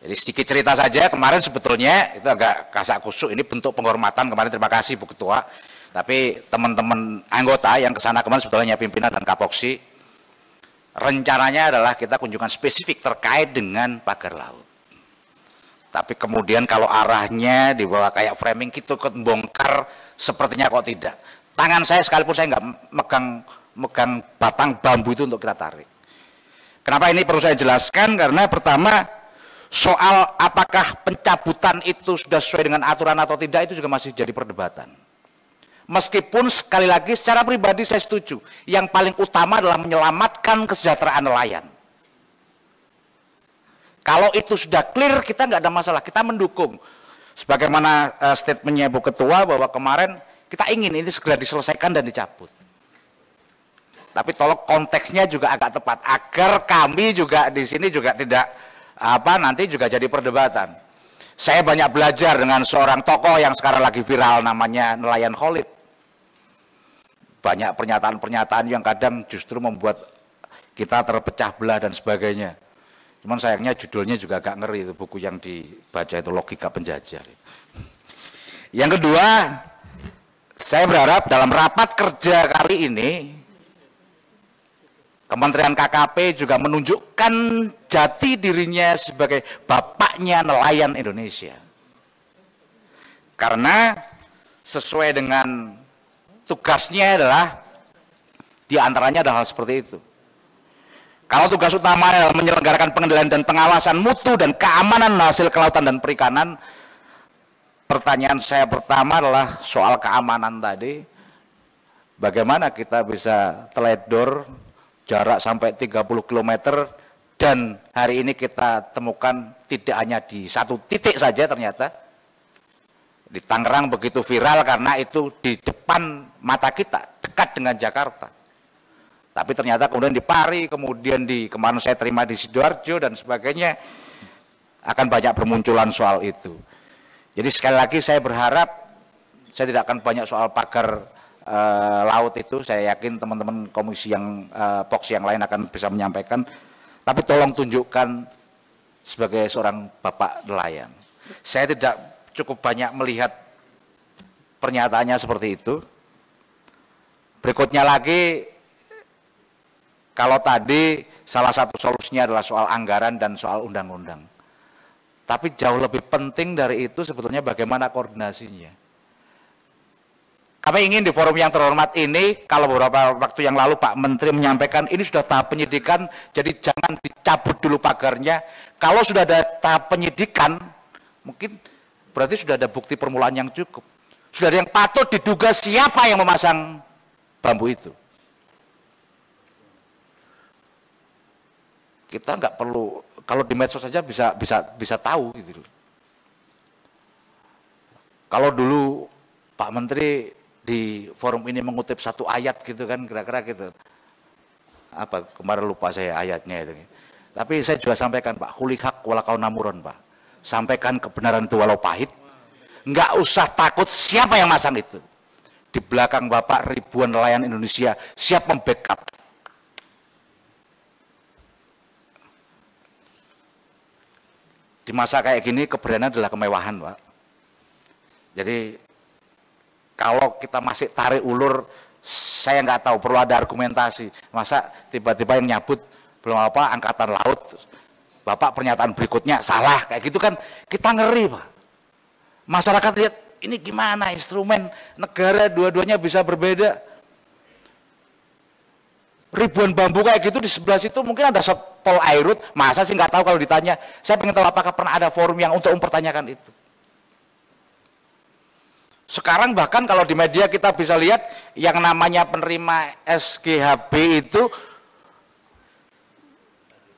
Jadi sedikit cerita saja, kemarin sebetulnya itu agak kasak kusuk, ini bentuk penghormatan kemarin, terima kasih Bu Ketua. Tapi teman-teman anggota yang kesana kemarin sebetulnya pimpinan dan Kapoksi, rencananya adalah kita kunjungan spesifik terkait dengan pagar laut. Tapi kemudian kalau arahnya dibawa kayak framing gitu, ikut bongkar, sepertinya kok tidak. Tangan saya sekalipun saya nggak megang batang bambu itu untuk kita tarik. Kenapa ini perlu saya jelaskan? Karena pertama, soal apakah pencabutan itu sudah sesuai dengan aturan atau tidak itu juga masih jadi perdebatan. Meskipun sekali lagi secara pribadi saya setuju, yang paling utama adalah menyelamatkan kesejahteraan nelayan. Kalau itu sudah clear, kita nggak ada masalah, kita mendukung. Sebagaimana statementnya Bu Ketua bahwa kemarin kita ingin ini segera diselesaikan dan dicabut. Tapi tolong konteksnya juga agak tepat agar kami juga di sini juga tidak nanti juga jadi perdebatan. Saya banyak belajar dengan seorang tokoh yang sekarang lagi viral namanya Nelayan Khalid. Banyak pernyataan-pernyataan yang kadang justru membuat kita terpecah belah dan sebagainya. Cuman sayangnya judulnya juga agak ngeri, itu buku yang dibaca itu Logika Penjajah. Yang kedua, saya berharap dalam rapat kerja kali ini Kementerian KKP juga menunjukkan jati dirinya sebagai bapaknya nelayan Indonesia. Karena sesuai dengan tugasnya adalah diantaranya ada hal seperti itu. Kalau tugas utama adalah menyelenggarakan pengendalian dan pengawasan mutu dan keamanan hasil kelautan dan perikanan, pertanyaan saya pertama adalah soal keamanan tadi. Bagaimana kita bisa teledor jarak sampai 30 km dan hari ini kita temukan tidak hanya di satu titik saja, ternyata di Tangerang begitu viral karena itu di depan mata kita, dekat dengan Jakarta. Tapi ternyata kemudian di Pari, kemudian kemarin saya terima di Sidoarjo dan sebagainya, akan banyak bermunculan soal itu. Jadi sekali lagi saya berharap, saya tidak akan banyak soal pagar laut itu, saya yakin teman-teman komisi yang Poksi yang lain akan bisa menyampaikan, tapi tolong tunjukkan sebagai seorang bapak nelayan. Saya tidak cukup banyak melihat pernyataannya seperti itu. Berikutnya lagi, kalau tadi salah satu solusinya adalah soal anggaran dan soal undang-undang. Tapi jauh lebih penting dari itu sebetulnya bagaimana koordinasinya. Kami ingin di forum yang terhormat ini, kalau beberapa waktu yang lalu Pak Menteri menyampaikan ini sudah tahap penyidikan, jadi jangan dicabut dulu pagarnya. Kalau sudah ada tahap penyidikan, mungkin berarti sudah ada bukti permulaan yang cukup. Sudah ada yang patut diduga siapa yang memasang bambu itu. Kita nggak perlu, kalau di medsos saja bisa tahu gitu. Kalau dulu Pak Menteri di forum ini mengutip satu ayat gitu kan, kira-kira gitu. Apa kemarin lupa saya ayatnya itu. Tapi saya juga sampaikan Pak, kulihak walakau namuron Pak. Sampaikan kebenaran itu walau pahit. Nggak usah takut siapa yang masang itu. Di belakang Bapak ribuan nelayan Indonesia siap membackup. Di masa kayak gini keberanian adalah kemewahan Pak. Jadi kalau kita masih tarik ulur, saya nggak tahu, perlu ada argumentasi. Masa tiba-tiba yang nyabut belum apa angkatan laut, Bapak pernyataan berikutnya salah, kayak gitu kan kita ngeri Pak. Masyarakat lihat ini gimana instrumen negara dua-duanya bisa berbeda. Ribuan bambu kayak gitu di sebelah situ mungkin ada Pol Airut, masa sih nggak tahu kalau ditanya. Saya pengen tahu apakah pernah ada forum yang untuk mempertanyakan itu. Sekarang bahkan kalau di media kita bisa lihat yang namanya penerima SGHB itu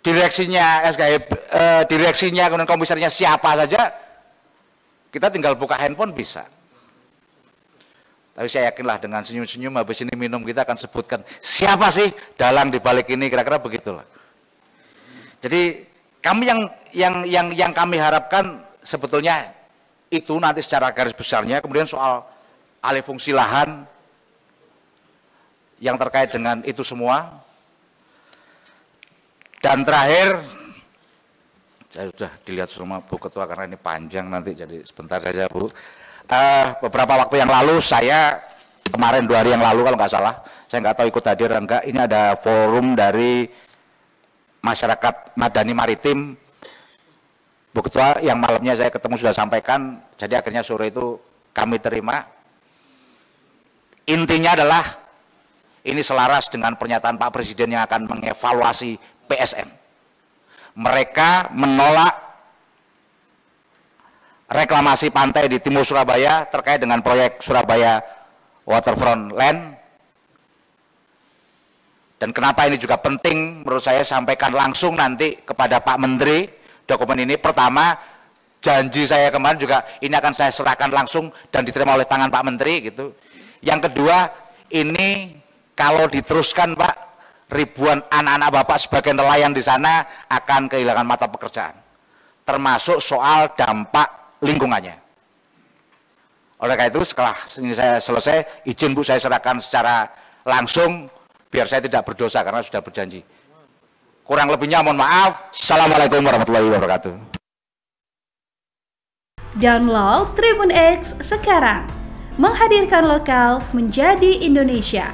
direksinya direksinya kemudian komisarnya siapa saja, kita tinggal buka handphone bisa. Tapi saya yakinlah dengan senyum-senyum habis ini minum kita akan sebutkan siapa sih dalang di balik ini, kira-kira begitulah. Jadi kami yang kami harapkan sebetulnya itu nanti secara garis besarnya, kemudian soal alih fungsi lahan yang terkait dengan itu semua. Dan terakhir Saya sudah dilihat sama Bu Ketua karena ini panjang nanti, jadi sebentar saja Bu. Beberapa waktu yang lalu saya, kemarin 2 hari yang lalu kalau nggak salah, saya nggak tahu ikut hadir atau enggak, ini ada forum dari masyarakat Madani Maritim, Bu Ketua, yang malamnya saya ketemu sudah sampaikan, jadi akhirnya sore itu kami terima. Intinya adalah ini selaras dengan pernyataan Pak Presiden yang akan mengevaluasi PSN. Mereka menolak reklamasi pantai di timur Surabaya terkait dengan proyek Surabaya Waterfront Land. Dan kenapa ini juga penting menurut saya sampaikan langsung nanti kepada Pak Menteri dokumen ini. Pertama, janji saya kemarin juga ini akan saya serahkan langsung dan diterima oleh tangan Pak Menteri gitu. Yang kedua, ini kalau diteruskan Pak, ribuan anak-anak Bapak sebagai nelayan di sana akan kehilangan mata pekerjaan. Termasuk soal dampak lingkungannya. Oleh karena itu setelah ini saya selesai, izin Bu saya serahkan secara langsung biar saya tidak berdosa karena sudah berjanji. Kurang lebihnya mohon maaf. Assalamualaikum warahmatullahi wabarakatuh. Download Tribun X sekarang. Menghadirkan lokal menjadi Indonesia.